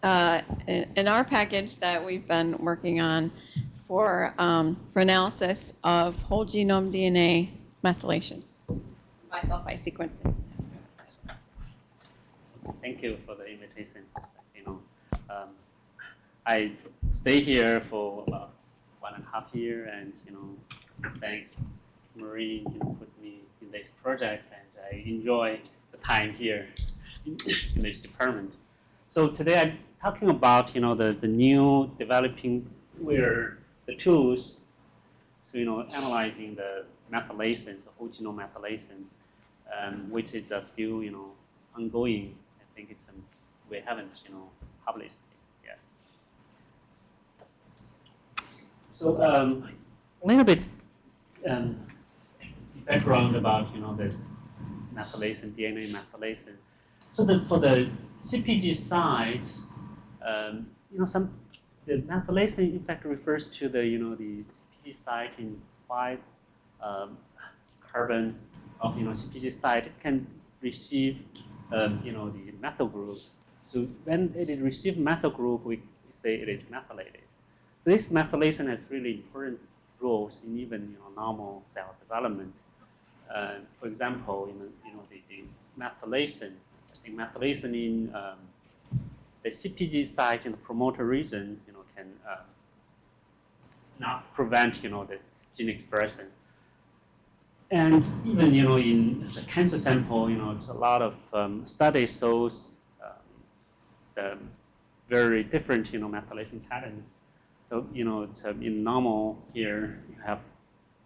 in our package that we've been working on for analysis of whole genome DNA methylation bisulfite sequencing. Thank you for the invitation. I stay here for about 1.5 years, and thanks, Marie, put me in this project, and I enjoy the time here in this department. So today I'm talking about the new developing where the tools, so analyzing the methylations, the whole genome methylation, which is still ongoing. I think it's we haven't published it yet. So a little bit background about the methylation, DNA methylation. So for the CpG sites, the methylation in fact refers to the the CpG site in 5 carbon of CpG site. It can receive the methyl group. So when it is received methyl group, we say it is methylated. So this methylation has really important roles in even normal cell development. For example, the methylation. I think methylation in the CpG site in the promoter region, can not prevent the gene expression. And even in the cancer sample, it's a lot of studies shows the very different methylation patterns. So it's in normal here you have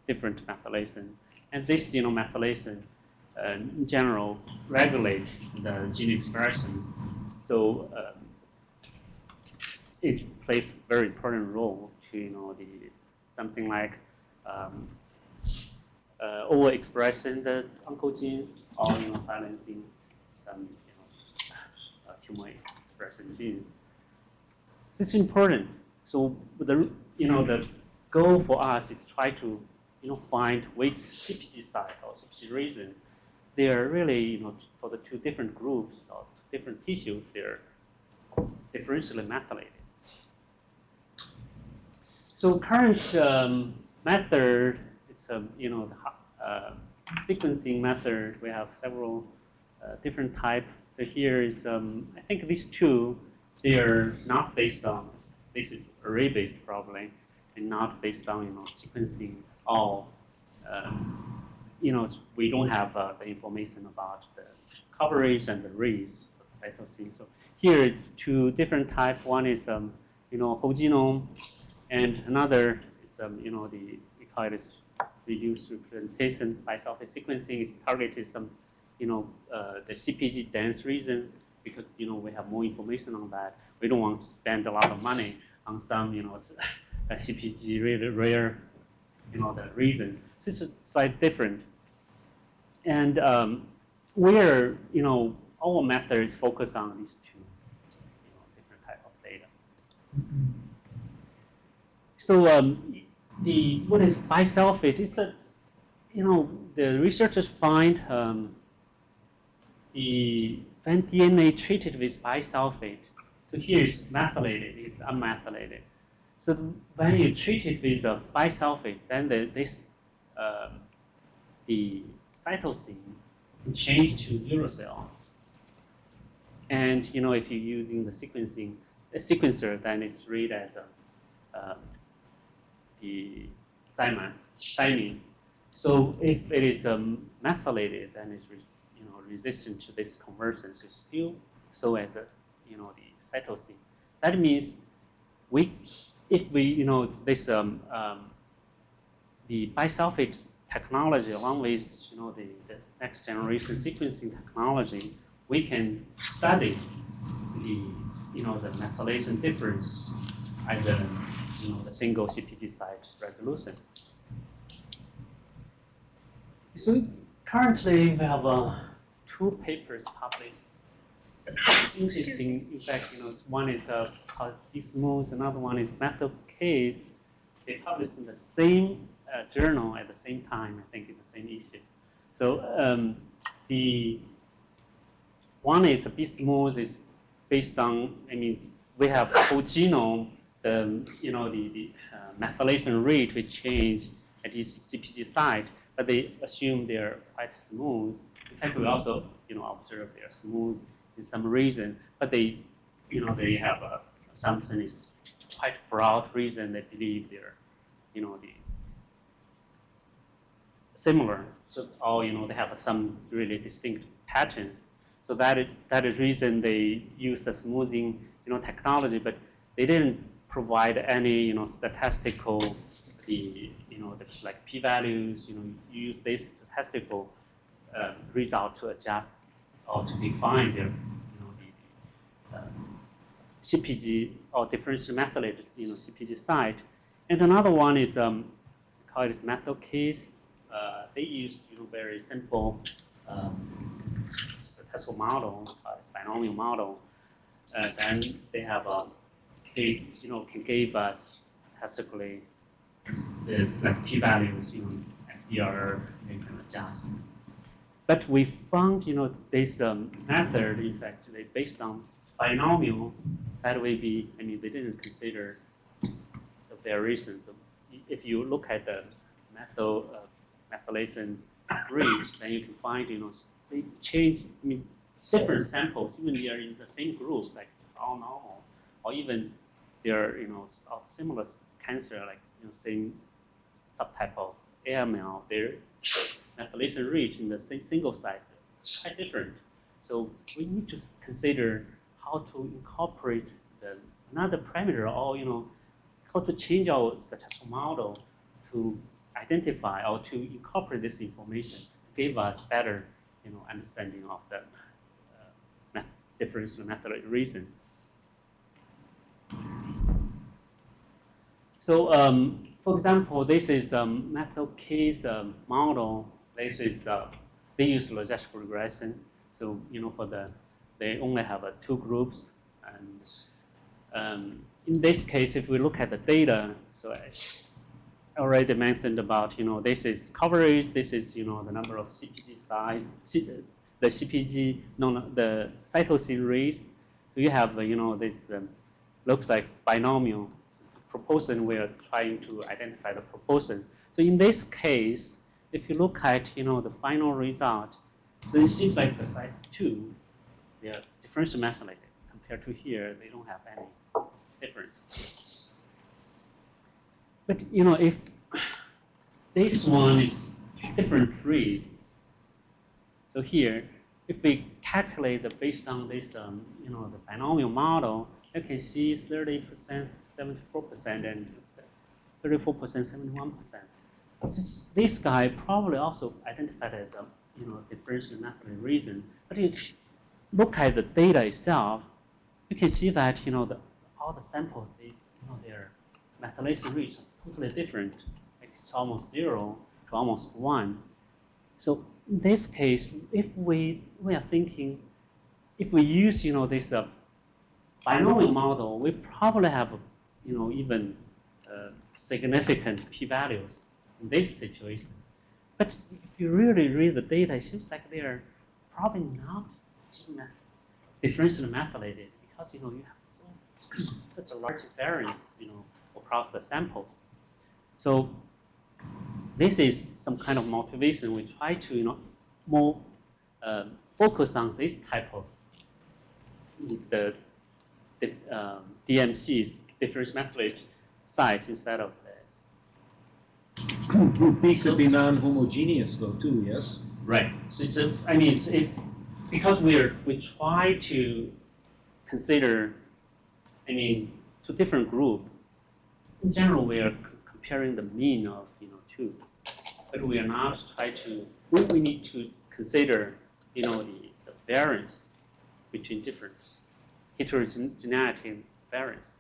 different methylation, and this methylation in general regulate the gene expression. So it plays a very important role to something like overexpressing the oncogenes or silencing some tumor expression genes. This is important. So the the goal for us is try to find which CpG site or CpG region they are really for the 2 different groups or 2 different tissues they're differentially methylated. So current method is the sequencing method. We have several different types. So here is I think these 2 they are not based on this is array based probably and not based on sequencing all. We don't have the information about the coverage and the rates of the cytosine. So here it's 2 different types. One is whole genome, and another is we call it reduced representation bisulfite sequencing. Is targeted some the CpG dense region because we have more information on that. We don't want to spend a lot of money on some CpG really rare the region. So it's slightly different. And where our method is focused on these 2 different type of data. So what is bisulfite? It's the researchers find when DNA treated with bisulfite. So here is methylated, it's unmethylated. So when you treat it with a bisulfite, then the cytosine can change to uracil. And if you're using the sequencer, then it's read as the thymine. So if it is methylated, then it's resistant to this conversion. So still so as the cytosine. That means if we this the bisulfite technology along with the next generation sequencing technology, we can study the the methylation difference at the the single CpG site resolution. So currently we have 2 papers published. It's interesting. In fact, one is called BISULFITE, another one is METHYLKIT. They published in the same journal at the same time, I think in the same issue. So the one is BISULFITE is based on, we have the whole genome, the methylation rate will change at each CPG site, but they assume they're quite smooth. In fact, we also observe they're smooth in some reason, but they have a assumption is quite broad reason they believe they're the similar. So they have some really distinct patterns. So that is reason they use the smoothing technology, but they didn't provide any statistical like p-values. You use this statistical result to adjust or to define their CPG or differential methylated CPG site. And another one is call it METHYLKIT. They use very simple statistical model, binomial model. Then they have can give us statistically the p-values, FDR, they can adjust. But we found this method, in fact, they based on binomial. That way they didn't consider the variations. If you look at the methylation rate, then you can find they change different samples, even they are in the same group, like it's all normal, or even they're similar cancer, like same subtype of AML, their methylation rate in the same single site is quite different. So we need to consider how to incorporate another parameter, or how to change our statistical model to identify or to incorporate this information to give us better understanding of the differential method reason. So for example, this is METHYLKIT's model. This is they use logistical regression. So they only have two groups, and in this case, if we look at the data, so I already mentioned about this is coverage, this is the number of CPG size, the CPG the cytosine rates. So you have this looks like binomial proportion. We are trying to identify the proportion. So in this case, if you look at the final result, so it seems like the site 2, they are differential methylated compared to here. They don't have any difference. But if this one is different reason, so here, if we calculate based on this the binomial model, you can see 30%, 74%, and 34%, 71%. This guy probably also identified as a differential methylated reason. But if you look at the data itself, you can see that all the samples their methylation rates are totally different. It's almost 0 to almost 1. So in this case, if we are thinking, if we use this binomial model, we probably have even significant p-values in this situation. But if you really read the data, it seems like they are probably not differentially methylated, because you have such a large variance across the samples. So this is some kind of motivation. We try to more focus on this type of the DMCS, differential methylated sites, instead of this. Group B could be non-homogeneous though too, yes? Right. So it's because we try to consider, to different group. In general, we are comparing the mean of two, but we are not trying to. We need to consider the variance between different heterogeneity variance.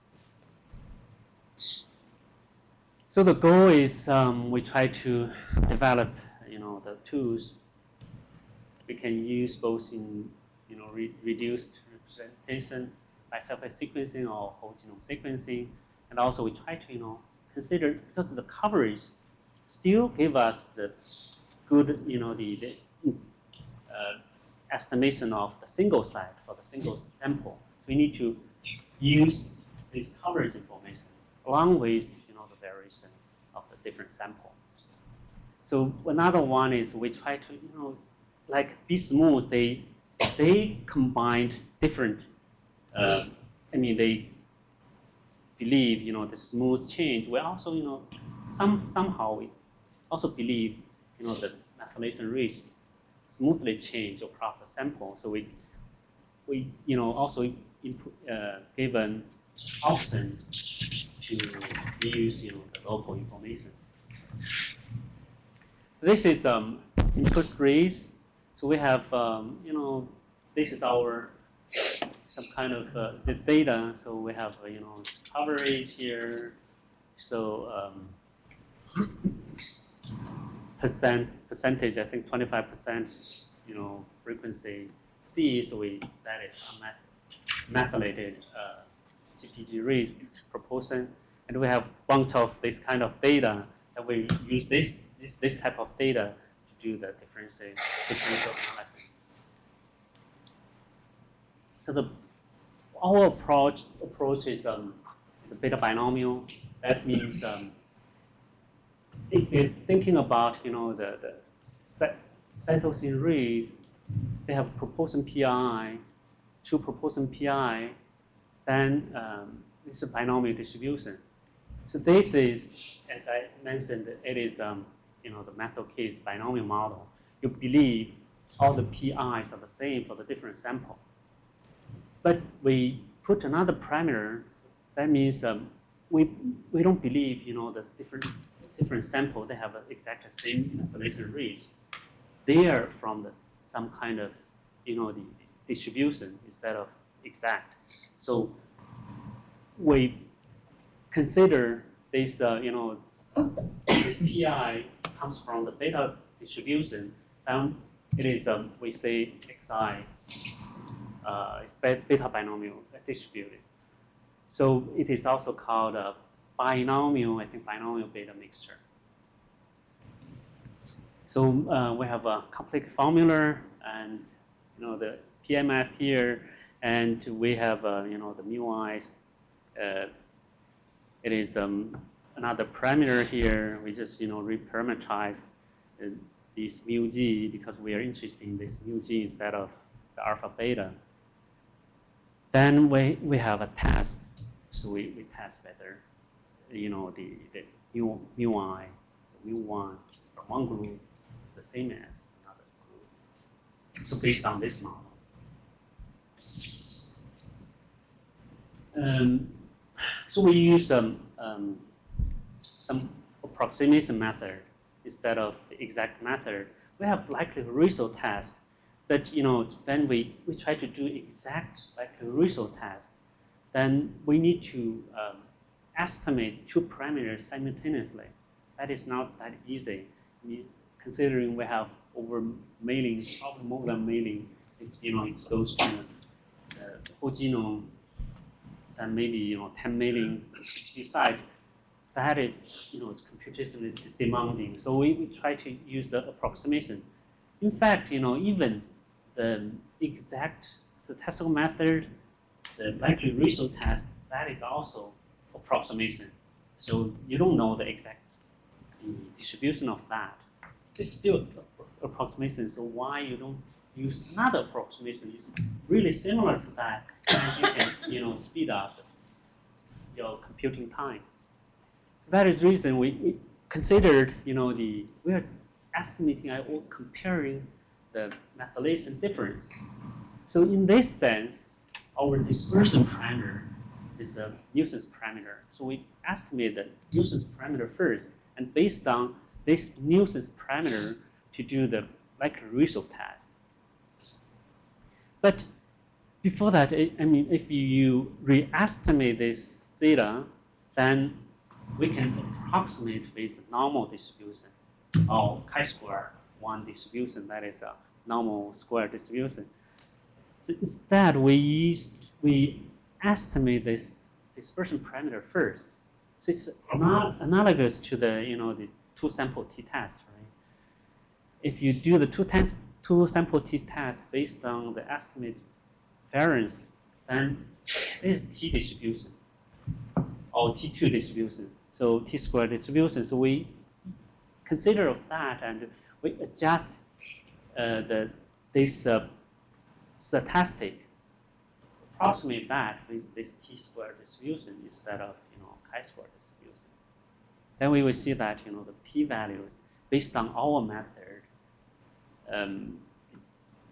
So the goal is we try to develop the tools we can use both in reduced representation by surface sequencing or whole genome sequencing, and also we try to consider, because the coverage still give us the good the estimation of the single site for the single sample. We need to use this coverage information along with the variation of the different sample. So another one is we try to like B-smooth, they combined different. They believe the smooth change. We also somehow we also believe the methylation rate smoothly change across the sample. So we also give an option to use the local information. This is input rates. So we have this is our some kind of the data. So we have coverage here. So percentage, I think 25%, frequency C, so that is methylated CpG rate proportion, and we have bunch of this kind of data that we use this type of data to do the differential analysis. So our approach is the beta binomial. That means if you're thinking about the cytosine rates, they have proportion pi, true proportion pi, then it's a binomial distribution. So this is, as I mentioned, it is the METHYLKIT binomial model. You believe all the pi's are the same for the different sample. But we put another parameter. That means we don't believe the different sample they have exactly the same methylation rate. They are from some kind of the distribution instead of exact. So we consider this this pi comes from the beta distribution. It is we say xi is beta binomial distributed. So it is also called a binomial, I think binomial beta mixture. So we have a complete formula and the PMF here, and we have the mu i's. It is another parameter here. We just reparameterize this mu g because we are interested in this mu g instead of the alpha beta. Then we have a test. So we test whether the mu I, so mu 1 from one group is the same as another group. So based on this model. So we use some approximation method instead of the exact method. We have likelihood ratio test, but when we try to do exact likelihood ratio test, then we need to estimate two parameters simultaneously. That is not that easy, considering we have over mailing, probably more than mailing. It goes to the whole genome, and maybe 10 mailing beside. That is it's computationally demanding. So we try to use the approximation. In fact, even the exact statistical method, the likelihood ratio test, that is also approximation. So you don't know the exact distribution of that. It's still approximation. So why you don't use another approximation? It's really similar to that, and you can speed up your computing time. So that is the reason we considered we are estimating or comparing the methylation difference. So in this sense, our dispersion parameter is a nuisance parameter. So we estimate the nuisance parameter first, and based on this nuisance parameter to do the likelihood ratio test. But before that, if you re-estimate this theta, then we can approximate with normal distribution or chi-square 1 distribution. That is a normal square distribution. So instead, we estimate this dispersion parameter first. So it's not analogous to the the two-sample t-test, right? If you do the two-sample t-test based on the estimate variance, then this is t distribution. or T2 distribution, so T-square distribution. So we consider of that, and we adjust this statistic, approximate that with this T-square distribution instead of chi-square distribution. Then we will see that the p-values based on our method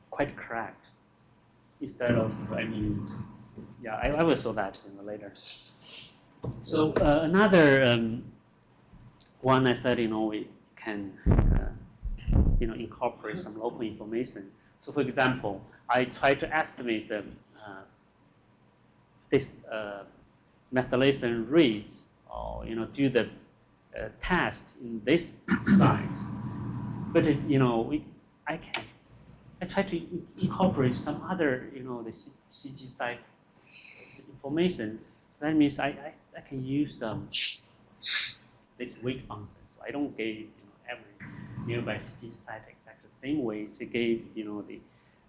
quite correct instead of I will show that later. So another one I said we can incorporate some local information. So for example, I try to estimate the this methylation rate, or do the test in this size. But I try to incorporate some other the CG size information. That means I can use this weight function. So I don't give every nearby CG site exactly the same weight. So give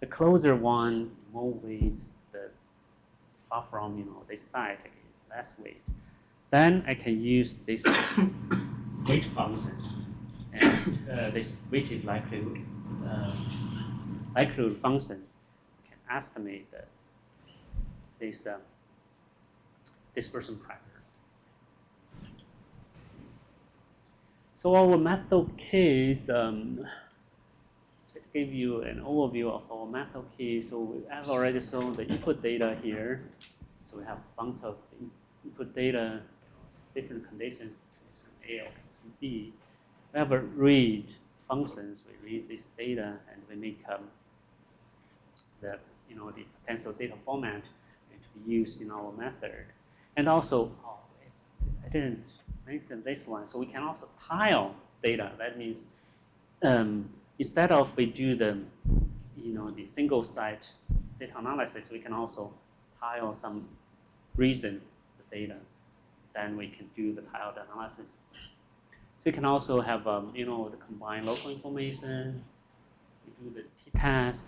the closer one more weight, the far from this site I give less weight. Then I can use this weight function and this weighted likelihood function can estimate this dispersion parameter. So our METHYLKIT, to give you an overview of our METHYLKIT, so we have already shown the input data here. So we have a bunch of input data, different conditions, A or B. We have a read functions. We read this data and we make the potential data format to be used in our method. And also, I didn't mention this one. So we can also tile data. That means instead of we do the the single site data analysis, we can also tile some region the data. Then we can do the tiled analysis. So you can also have the combined local information. We do the t-test,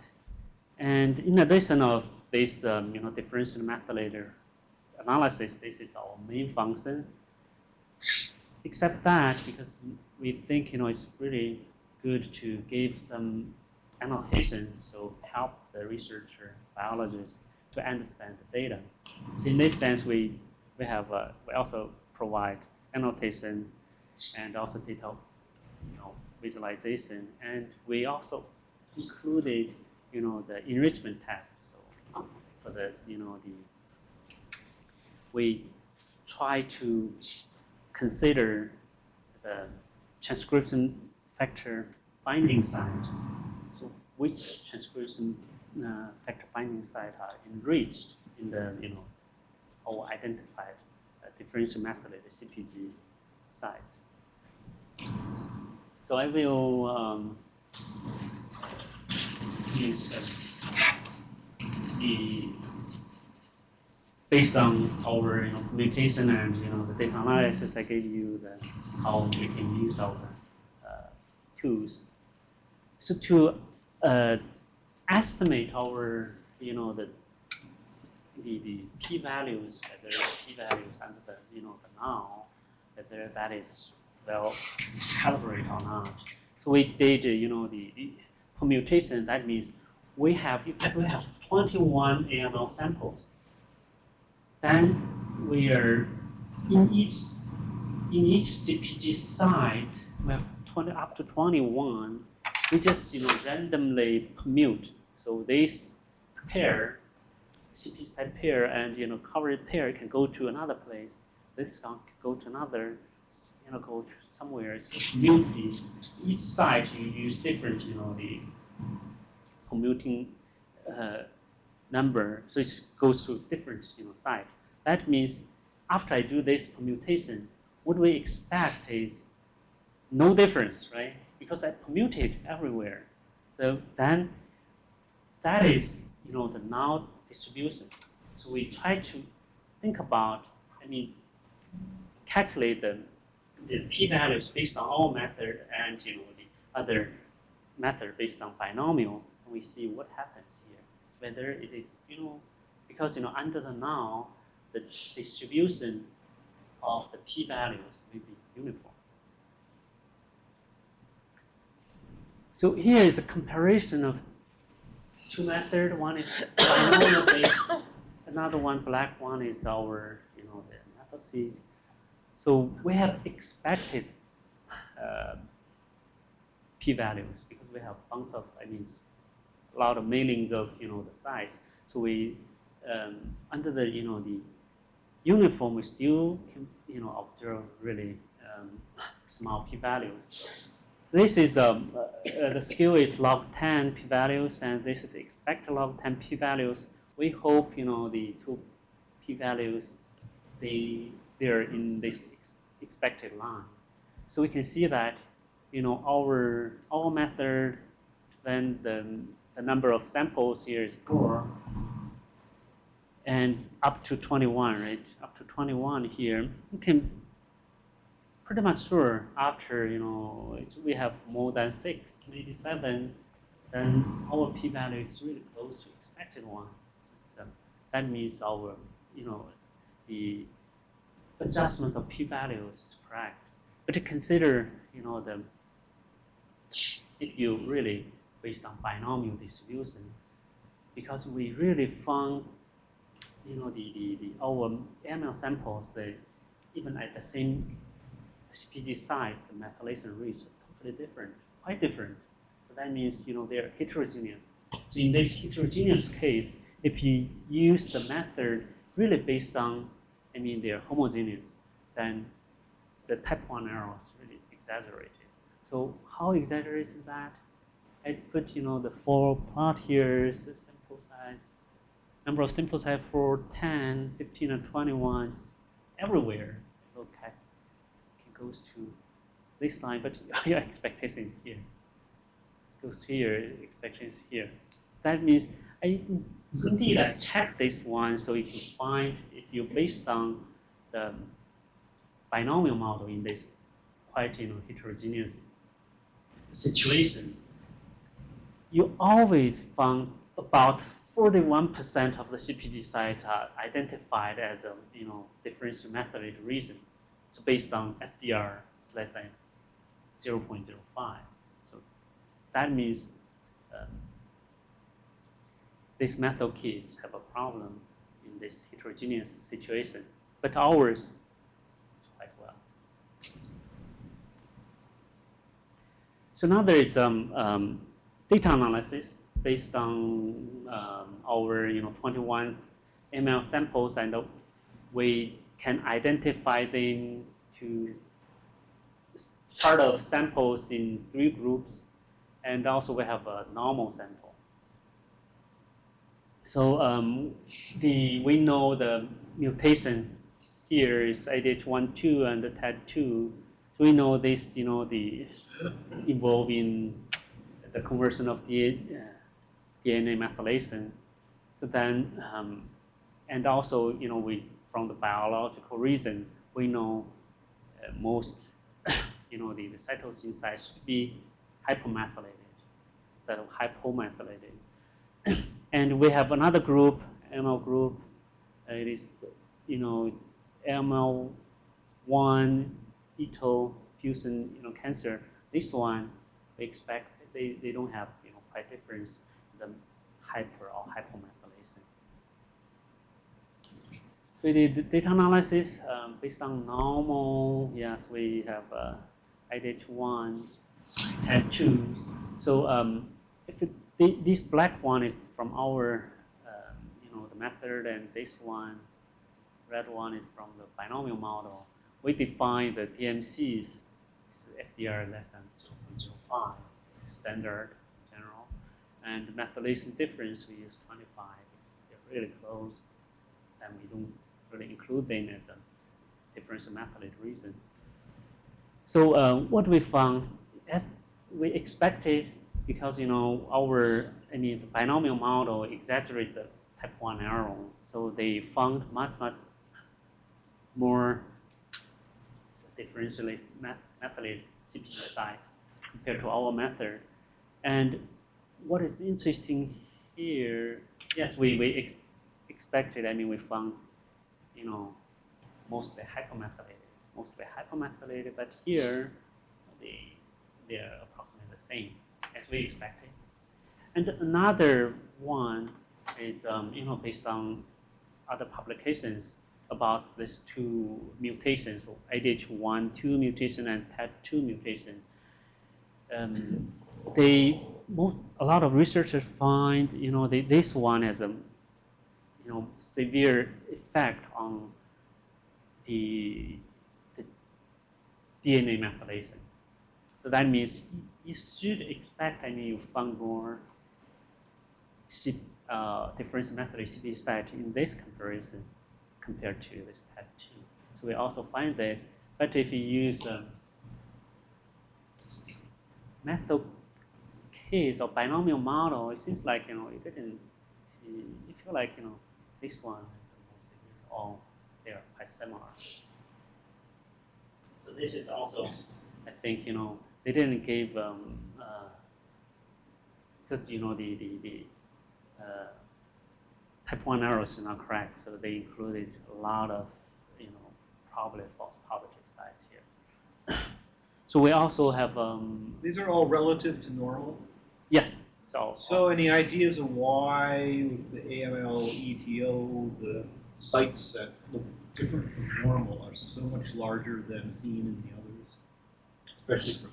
and in addition of this differential methylator analysis, this is our main function. Except that, because we think it's really good to give some annotation, so help the researcher, biologist to understand the data. So in this sense, we also provide annotation and also data visualization, and we also included the enrichment test. So for the we try to consider the transcription factor binding site. So which transcription factor binding site are enriched in the our identified differential methylated CpG sites. So I will use based on our communication and the data analysis. I gave you how we can use our tools. So to estimate our the p-values, whether p-values under the null, whether that is well calibrated or not. So we did the permutation. That means we have 21 AML samples. Then we are in each DPG site we have up to 21. We just randomly permute. So this pair, CP site pair and covered pair can go to another place. This can go to another, go to somewhere. So permute each site you use different the permuting number. So it goes to different sites. That means after I do this permutation, what we expect is no difference, right? Because I permuted everywhere. So then that is the null distribution. So we try to think about, calculate the p-values based on our method and the other method based on binomial, and we see what happens here. Whether it is because under the null, the distribution of the p-values will be uniform. So here is a comparison of two methods. One is binomial based, another one, black one, is our, the METHYLSIG. So we have expected p-values because we have bunch of, a lot of millions of, the size. So we, under the, the uniform, we still can, observe really small p-values. This is, the scale is log 10 p-values, and this is expected log 10 p-values. We hope, the two p-values, they're in this expected line. So we can see that, our method, then the number of samples here is 4, and up to 21, right? Up to 21 here, you can pretty much sure after, we have more than 6, maybe 7, then our p-value is really close to expected one. So that means our, the adjustment of p-values is correct. But to consider, if you really based on binomial distribution, because we really found, our ML samples, even at the same CPG site, the methylation rates are totally different, quite different. So that means, they're heterogeneous. So in this heterogeneous case, if you use the method really based on, they're homogeneous, then the type 1 error is really exaggerated. So how exaggerated is that? I put, the 4 plot here is the sample size. Number of sample size for 10, 15, and 21 is everywhere. Look at, it goes to this line, but your expectation is here. It goes here, expectation is here. That means indeed I checked this one, so you can find if you based on the binomial model in this quite heterogeneous situation, you always found about 41% of the CPG site are identified as a differential methylated region. So based on FDR is less than 0.05. So that means these METHYLKITs have a problem in this heterogeneous situation, but ours is quite well. So now there is data analysis based on our 21 ml samples, and we can identify them to part of samples in 3 groups, and also we have a normal sample. So we know the mutation here is ADH12 and the TAD2. So we know this, the involving the conversion of the DNA methylation. So then, and also, we from the biological reason, we know most, the cytosine site should be hypomethylated instead of hypomethylated. And we have another group, ML group. It is, ML1 eto fusion, cancer. This one, we expect they don't have, quite difference in the hyper or hypomethylation. We did data analysis based on normal. Yes, we have IDH1, TAD2. So this black one is from our, the method, and this one, red one, is from the binomial model. We define the DMCS, FDR less than 0.05, standard in general, and the methylation difference we use 25. If they're really close, then we don't really include them as a differential methylated reason. So what we found, as we expected, because the binomial model exaggerated the type 1 error, so they found much more differentially methylated CPG sites compared to our method. And what is interesting here, yes, we expected. We found mostly hypermethylated, but here they're approximately the same as we expected. And another one is based on other publications about these two mutations, so ADH1/2 mutation and TET2 mutation. A lot of researchers find this one has a severe effect on the DNA methylation. So that means you should expect, you found more differential methylation site in this comparison compared to this TET2. So we also find this, but if you use METHYLKIT or binomial model, it seems like it didn't. You feel like this one is the most severe, or they're quite similar. So this is also, I think they didn't give because the type 1 errors are not correct, so they included a lot of probably false positive sites here. So we also have These are all relative to normal? yes. So any ideas of why with the AML, ETO, the sites that look different from normal are so much larger than seen in the others? Especially for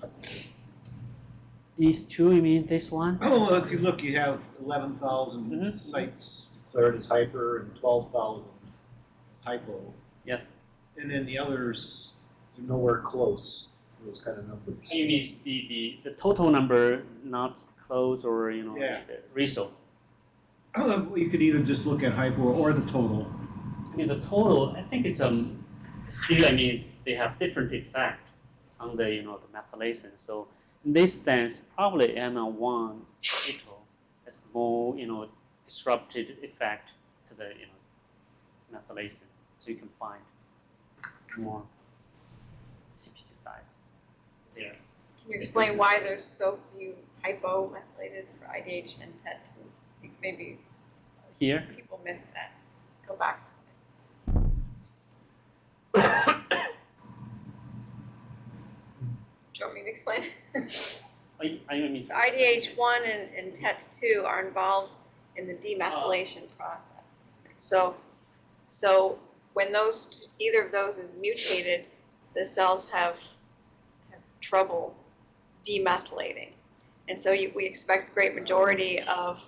these two, you mean this one? oh, well, if you look, you have 11,000 sites declared as hyper and 12,000 as hypo. Yes. And then the others are nowhere close to those kind of numbers. You mean the total number, not close or Yeah. the ratio? You could either just look at hypo or the total. The total, I think it's still, they have different effect on the the methylation. So in this sense, probably ML1 has more disrupted effect to the methylation. So you can find more CPG sites there. Can you explain why there's so few hypomethylated for IDH and TET2? I think maybe Here. people missed that. Go back. Do you want me to explain? The IDH1 and TET2 are involved in the demethylation process. So when either of those is mutated, the cells have trouble demethylating. And so we expect the great majority of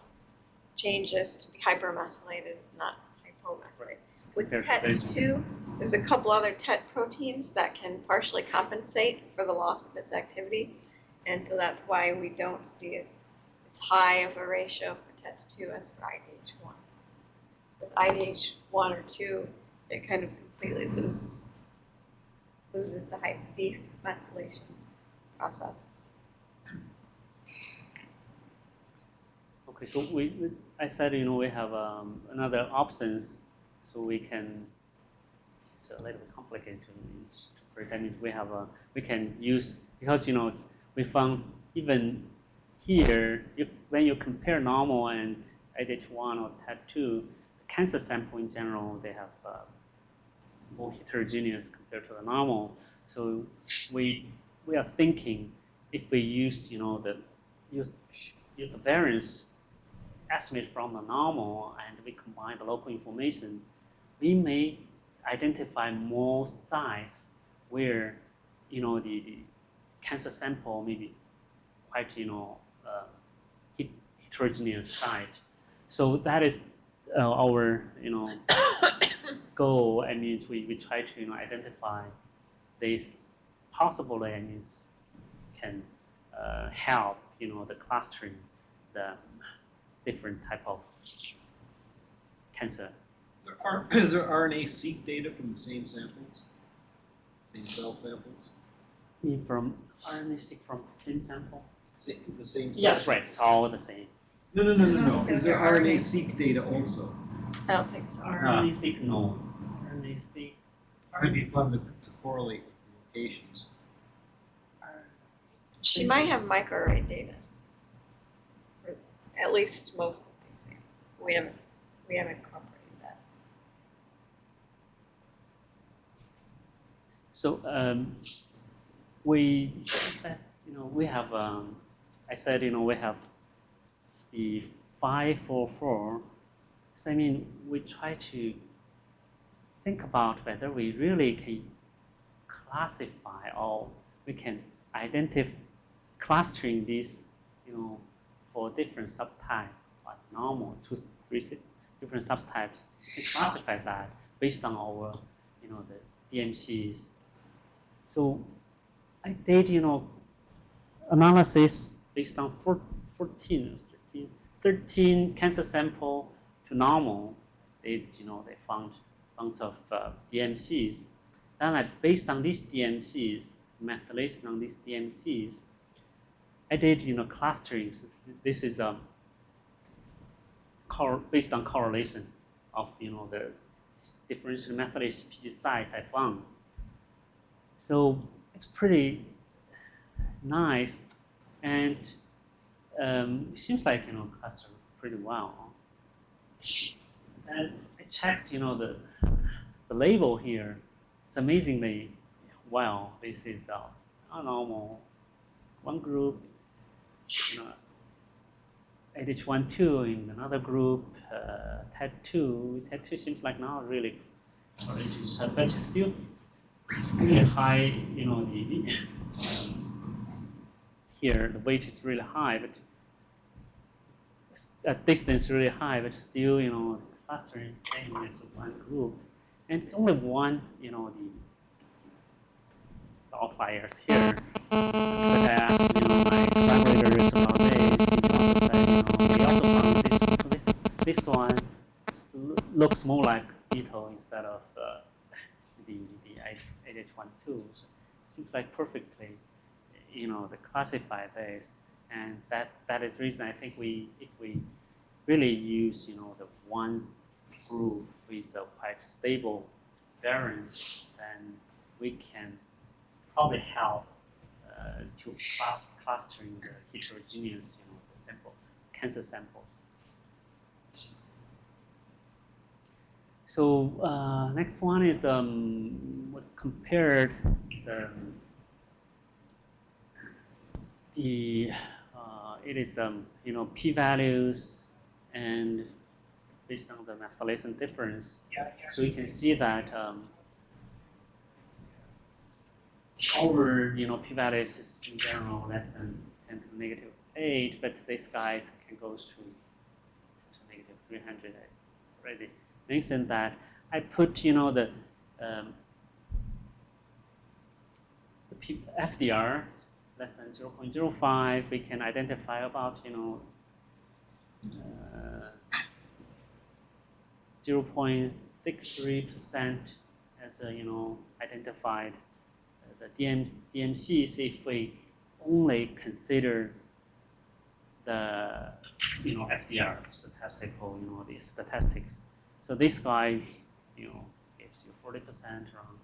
changes to be hypermethylated, not hypomethylated. With TET2, there's a couple other TET proteins that can partially compensate for the loss of its activity. And so that's why we don't see as high of a ratio for TET2 as for IDH1. With IDH1 or 2, it kind of completely loses the demethylation process. Okay, so I said we have another options, so we can. It's a little bit complicated to pretend we can use because we found even here when you compare normal and IDH1 or TET2, the cancer sample in general they have more heterogeneous compared to the normal. So we are thinking if we use use the variance estimate from the normal and we combine the local information, we may identify more sites where the cancer sample may be quite heterogeneous site. So that is our goal. We try to identify this possibly can help the clustering the different type of cancer. Is there RNA-seq data from the same samples? Same cell samples? From RNA-seq from the same sample? The same cell? Yes, right. It's all the same. No. Is there RNA-seq data also? I don't think so. RNA-seq, no. RNA-seq. It'd be fun to correlate with the locations. She might have microarray data. Or at least most of these things. We haven't incorporated that. So we, we have, I said, we have the 544. So I mean, we try to think about whether we really can classify or we can identify clustering these, for different subtypes, like normal, 2, 3, 6 different subtypes, we can classify that based on our, the DMCs. So I did, analysis based on 13 cancer sample to normal. They found bunch of DMCs. Then based on these DMCs, methylation on these DMCs, I did, clustering. This is based on correlation of, the differential methylation CpG sites I found. So it's pretty nice, and it seems like, cluster pretty well. And I checked, the label here. It's amazingly well. This is normal, one group, ADH1/2 in another group, TET2. TET2 seems like not really correlated, but still really high. Here the weight is really high, but distance really high, but still, the clustering is one group, and it's only one, the outliers here. But I asked, my collaborators about this. They also found this one looks more like beetle instead of the ADH1/2. So it seems like perfectly, the classify this, and that is the reason I think if we really use, the one group with a quite stable variance, then we can probably help to clustering the heterogeneous, the cancer samples. So next one is what compared it is p-values and based on the methylation difference. So you can see that over p-values is in general less than 10 to the negative 8, but this guy can go to negative 300 already. Mentioned that I put the FDR less than 0.05. We can identify about 0.63% as identified the DMCs if we only consider the FDR statistical the statistics. So this guy gives you 40% wrong,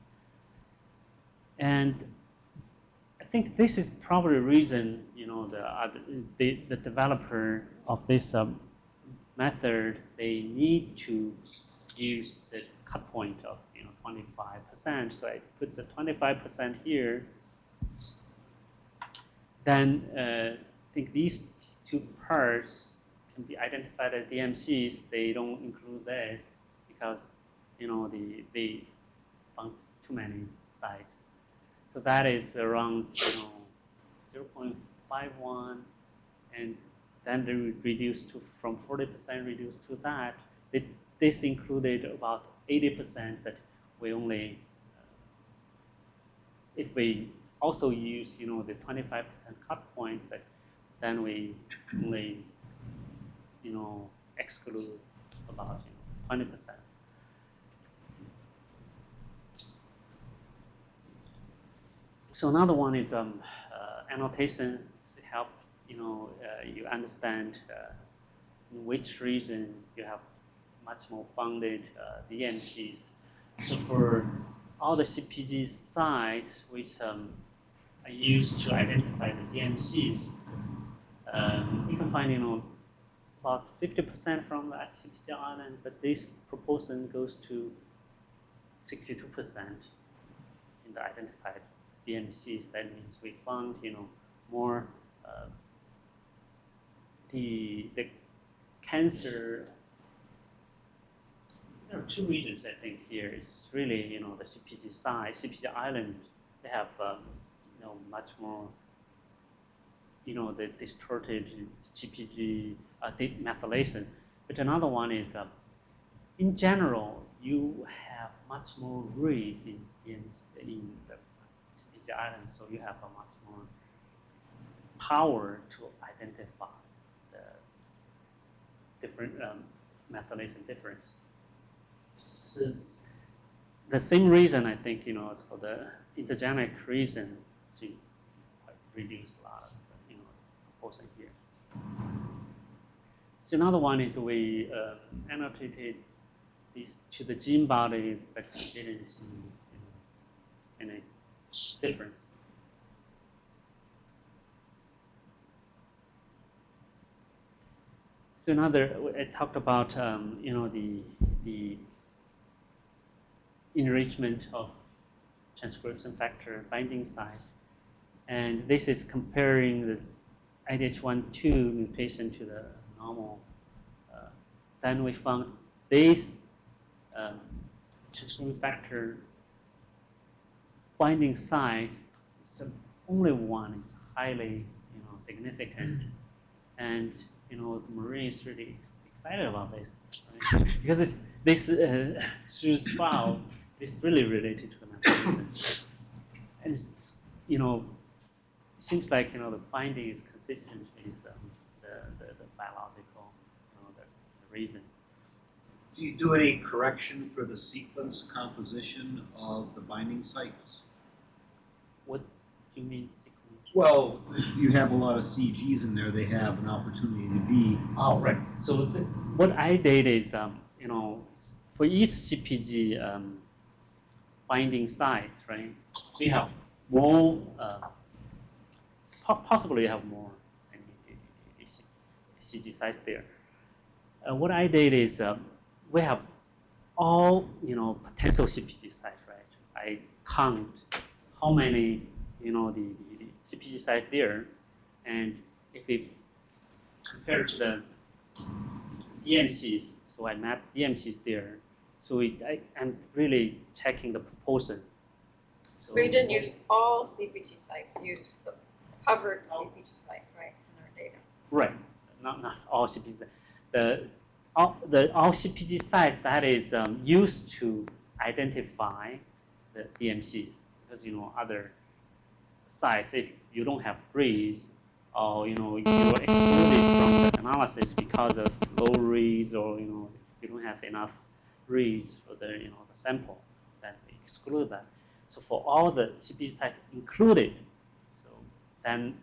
and I think this is probably the reason the developer of this method, they need to use the cut point of 25%. So I put the 25% here. Then I think these two parts can be identified as DMCs. They don't include this because they found too many sites. So that is around 0.51, and then they reduced from 40% reduced to that. This included about 80%, but we only if we also use the 25% cut point, but then we only exclude about 20%. So another one is annotation to help you understand in which region you have much more founded DMCs. So for all the CpG sites which are used to identify the DMCs, you can find about 50% from the CpG island, but this proportion goes to 62%. in the identified DMCs. That means we found, more the cancer. There are two reasons I think here. It's really, the CPG side, CPG island. They have, much more, the distorted CPG methylation. But another one is, in general, you have much more reads in the CPG island, so you have a much more power to identify the different methylation difference. So the same reason I think, as for the intergenic reason, so you reduce a lot of the, proportion here. So another one is we annotated this to the gene body, but didn't see any difference. So another, I talked about the enrichment of transcription factor binding site, and this is comparing the IDH1/2 mutation to the normal. Then we found this transcription factor binding site, so only one is highly significant, and Marie is really excited about this, right? Because this shows trial is really related to the methylation, and it's, seems like the finding is consistent with the biological the reason. Do you do any correction for the sequence composition of the binding sites? What do you mean sequence? Well, you have a lot of CGs in there. They have an opportunity to be. Oh, right. So what I did is, for each CPG binding sites, right, we have more, possibly have more CG sites there. What I did is, we have all, potential CPG sites, right? I count how many, the CPG sites there, and if we compare to the DMCs, so I map DMCs there. So I'm really checking the proportion. So you didn't use all CPG sites, you used the covered CPG sites, right, in our data? Right, not all CPG sites. All CPG site that is used to identify the DMCs, because other sites, if you don't have reads, or you're excluded from the analysis because of low reads, or you don't have enough reads for the the sample, then we exclude that. So for all the CPG sites included, so then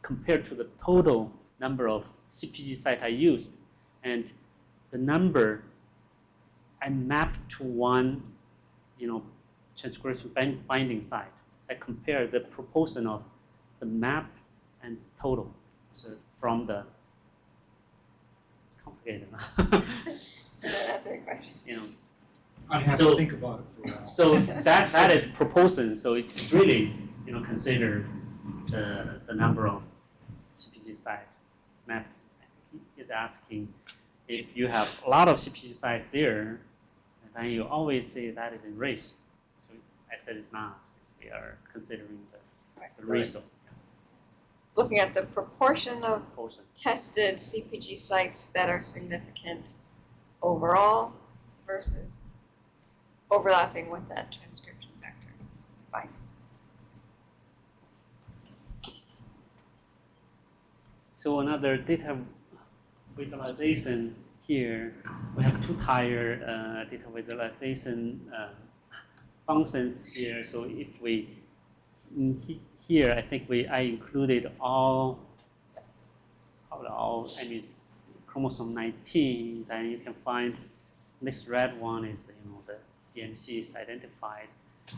compared to the total number of CPG sites I used, and the number I mapped to one transcription binding site. I compare the proportion of the map and total. So from the complicated. That's a great question. I have So- to think about it for a while. So that is proportion. So it's really consider the number of CPG sites map. He is asking if you have a lot of CPG sites there, then you always say that is enriched. So I said it's not. We are considering Right, the so result. looking at the proportion of Proportion. tested CPG sites that are significant overall versus overlapping with that transcription factor bindings. So another data visualization here, we have two-tier data visualization functions here. So if we, here I think I included all, I mean chromosome 19, then you can find this red one is the DMC is identified.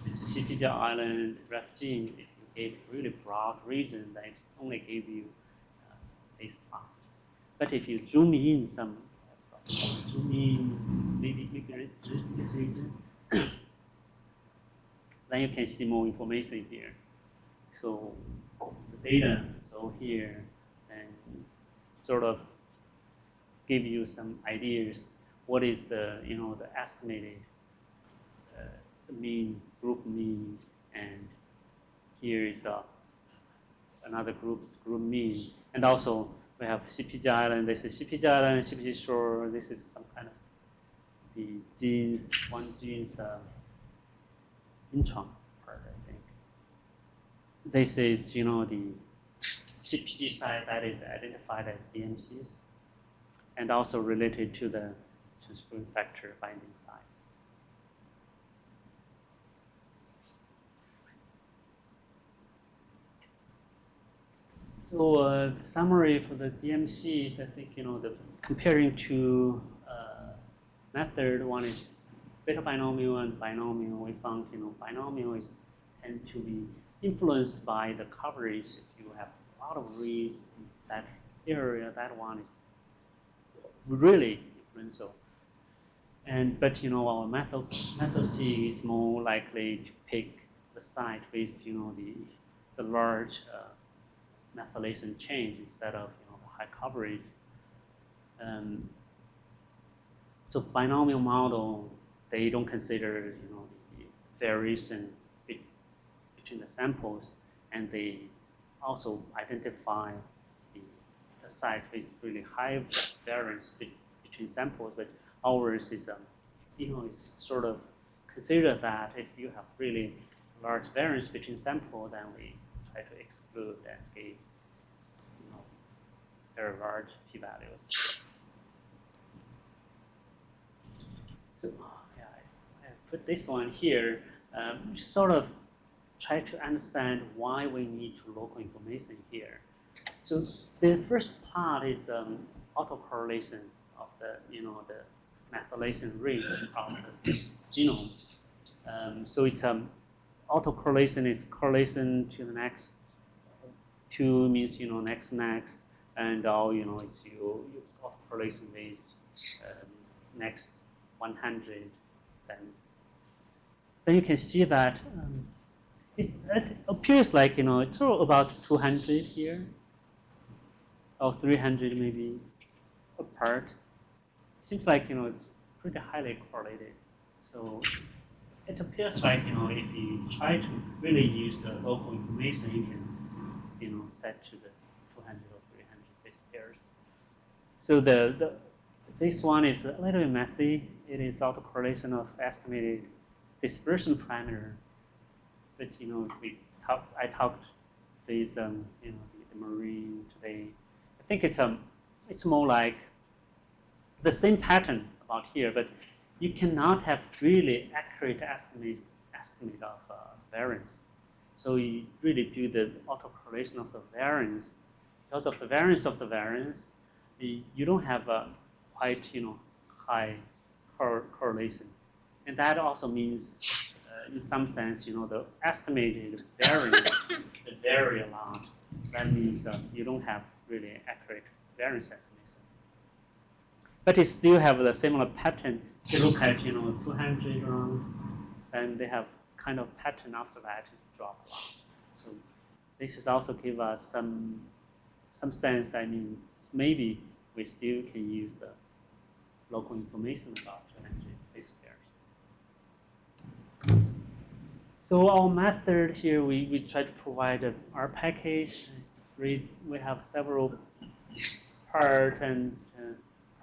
This is CPG island ref gene. If you gave really broad region, then it only gave you this part. But if you zoom in some, maybe this region, Then you can see more information here. So the data, so here, and sort of give you some ideas. What is the the estimated mean, group mean, and here is another group mean, and also we have CPG island. This is CPG island, CPG shore. This is some kind of the genes, one gene's intron part, I think. This is the CPG site that is identified as DMCS, and also related to the transcription factor binding site. So the summary for the DMCs, I think the comparing to method, one is beta binomial and binomial. We found binomial tend to be influenced by the coverage. If you have a lot of reads in that area, that one is really influential. But our METHYLSIG is more likely to pick the site with the large methylation change instead of the high coverage. So binomial model, they don't consider the variation between the samples, and they also identify the site with really high variance between samples. But ours is it's sort of consider that if you have really large variance between samples, then we try to exclude and give very large p-values. So yeah, I put this one here. Sort of try to understand why we need to local information here. So the first part is autocorrelation of the the methylation rate of the genome. So it's autocorrelation is correlation to the next two means next, and it's your autocorrelation with next 100. Then you can see that it appears like it's about 200 here, or 300 maybe apart. Seems like it's pretty highly correlated. So it appears like if you try to really use the local information, you can set to the 200 or 300 base pairs. So this one is a little bit messy. It is autocorrelation of estimated dispersion parameter. But I talked with the marine today. I think it's more like the same pattern about here, but you cannot have really accurate estimate of variance. So you really do the autocorrelation of the variance. Because of the variance of the variance, you don't have a quite high correlation, and that also means in some sense the estimated variance vary a lot. That means you don't have really accurate variance estimation. But it still have the similar pattern. If you look at 200 around, and they have kind of pattern after that to drop a lot. So this is also give us some sense. I mean, maybe we still can use the local information about 200 base pairs. So our method here, we try to provide our package. We have several parts and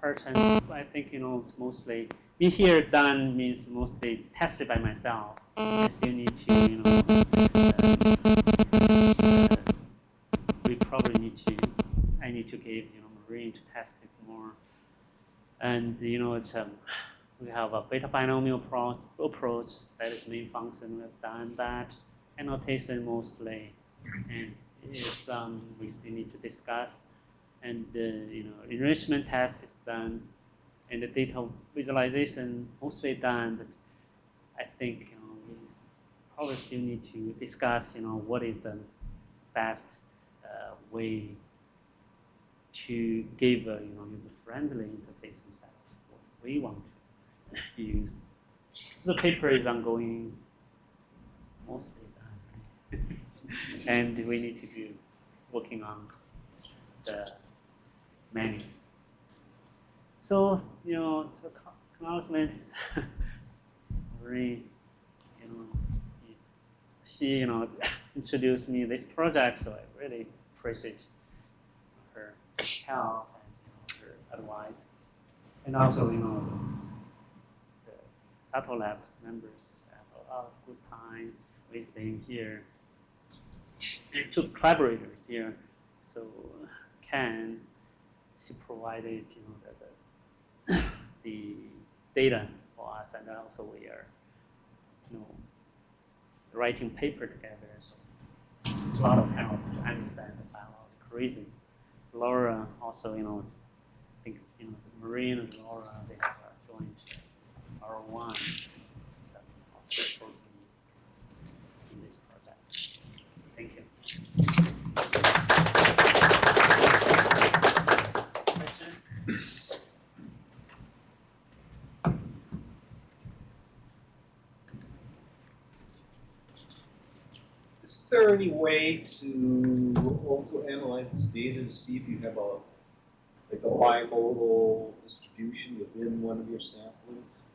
I think it's mostly me here done means mostly tested by myself. I still need to we probably need to I need to give marine to test it more. And it's we have a beta binomial approach. That is main function. We've done that. Annotation mostly, and it is we still need to discuss. And enrichment test is done, and the data visualization mostly done. But I think we probably still need to discuss what is the best way to give user-friendly interface instead of what we want to use. So the paper is ongoing. mostly done. And we need to do working on the manuals. So, so acknowledgements very, she, introduced me this project, so I really appreciate her help and her advice. And also, the Sato Lab members have a lot of good time visiting here. And two collaborators here. So Ken, she provided, the data for us, and also we are, writing paper together. So it's a lot of help to understand the biology. Crazy. Laura also, I think, Marine and Laura, they have joined R1 also in this project. Thank you. Questions? Is there any way to also analyze this data to see if you have a bimodal distribution within one of your samples?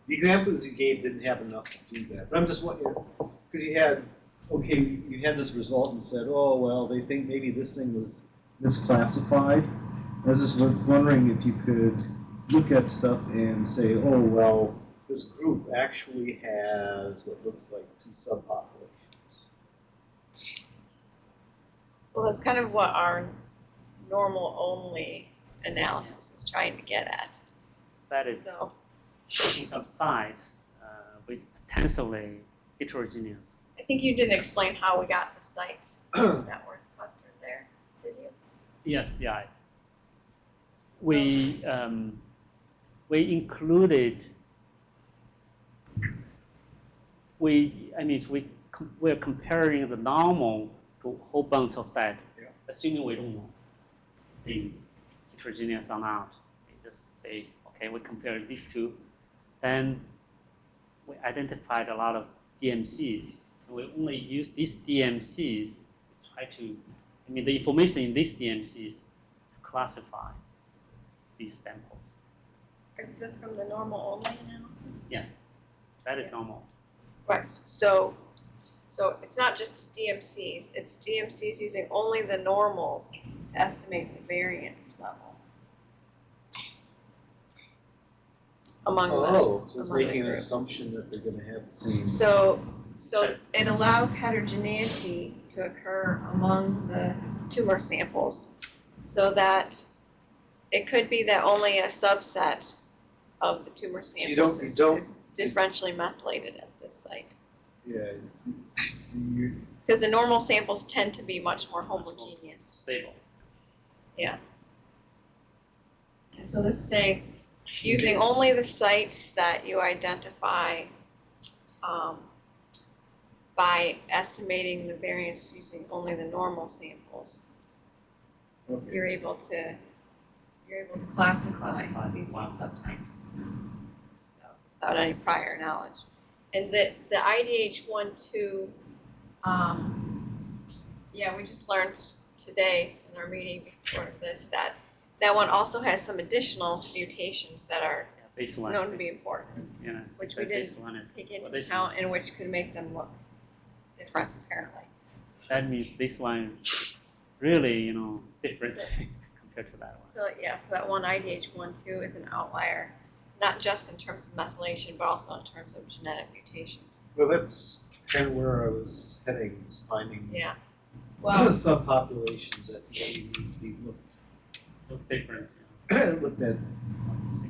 The examples you gave didn't have enough to do that, but I'm just wondering, because you had this result and said, oh, well, they think maybe this thing was misclassified. I was just wondering if you could look at stuff and say, oh, well, this group actually has what looks like two subpopulations. Well, that's kind of what our normal only analysis is trying to get at. That is So, taking some size with potentially heterogeneous. I think you didn't explain how we got the sites that were clustered there, did you? Yes, yeah. So- We included. We're comparing the normal to whole bunch of set, assuming we don't know the heterogeneous or not. We just say, okay, we compare these two. Then we identified a lot of DMCs. We only use these DMCs to try to, the information in these DMCs to classify these samples. Is this from the normal only analysis? Yes, that is normal. Right, so it's not just DMCs, it's DMCs using only the normals to estimate the variance level among So it's among the making an group. assumption that they're going to have the same. So it allows heterogeneity to occur among the tumor samples, so that it could be that only a subset of the tumor samples is differentially methylated at this site. Yeah, Because the normal samples tend to be much more homogeneous. Stable. Yeah. And so this is saying, using only the sites that you identify by estimating the variance using only the normal samples, okay. you're able to classify these Wow. subtypes without any prior knowledge. And the IDH1/2, yeah, we just learned today in our meeting before this that one also has some additional mutations that are Baseline. known to be important, Yeah, which so we didn't baseline is take into this account, and which could make them look different apparently. That means this one really, different compared to that one. So yeah, so that one IDH1/2 is an outlier, not just in terms of methylation, but also in terms of genetic mutations. Well, that's kind of where I was heading, is finding Yeah. the Well, subpopulations that maybe need to be Look different. looked at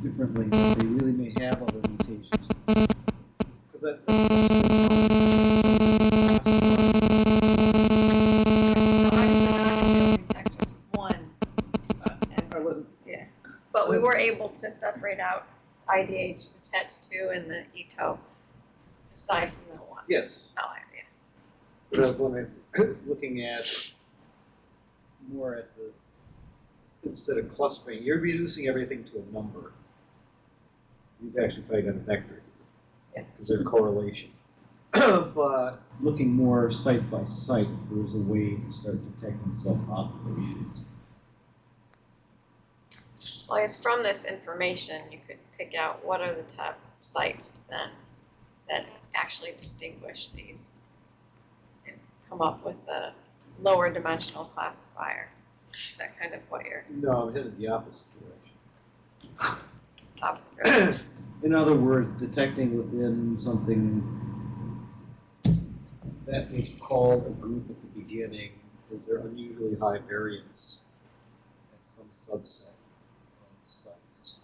differently, but they really may have other mutations. Because that. I wasn't. Yeah, but we were able to separate out IDH, the TET2, and the ETO, aside from the one Yes. outlier. Yeah. But I was looking at more at the, instead of clustering, you're reducing everything to a number. You've actually probably got a vector. Yeah. Is there a correlation? But looking more site by site, if there was a way to start detecting self-populations. Well, I guess from this information, you could pick out what are the top sites then that actually distinguish these and come up with a lower dimensional classifier. Is that kind of what you're No, I'm headed the opposite direction. opposite direction? In other words, detecting within something that was called a group at the beginning, is there unusually high variance at some subset of sites?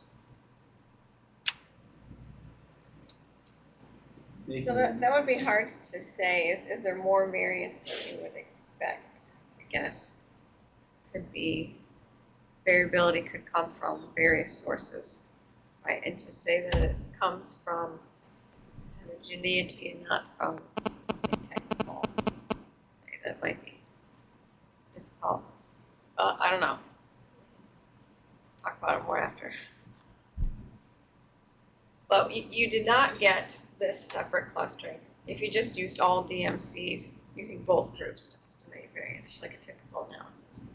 So that would be hard to say. Is there more variance than you would expect? I guess could be variability could come from various sources, right? And to say that it comes from heterogeneity and not from something technical, say that might be difficult. I don't know. Talk about it more after. But you did not get this separate clustering if you just used all DMCs using both groups to estimate variance, like a typical analysis.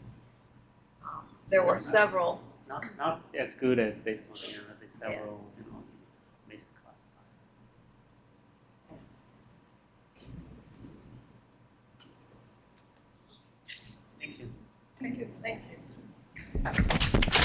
There were several. Not as good as this one. There's several, misclassified. Thank you. Thank you. Thanks.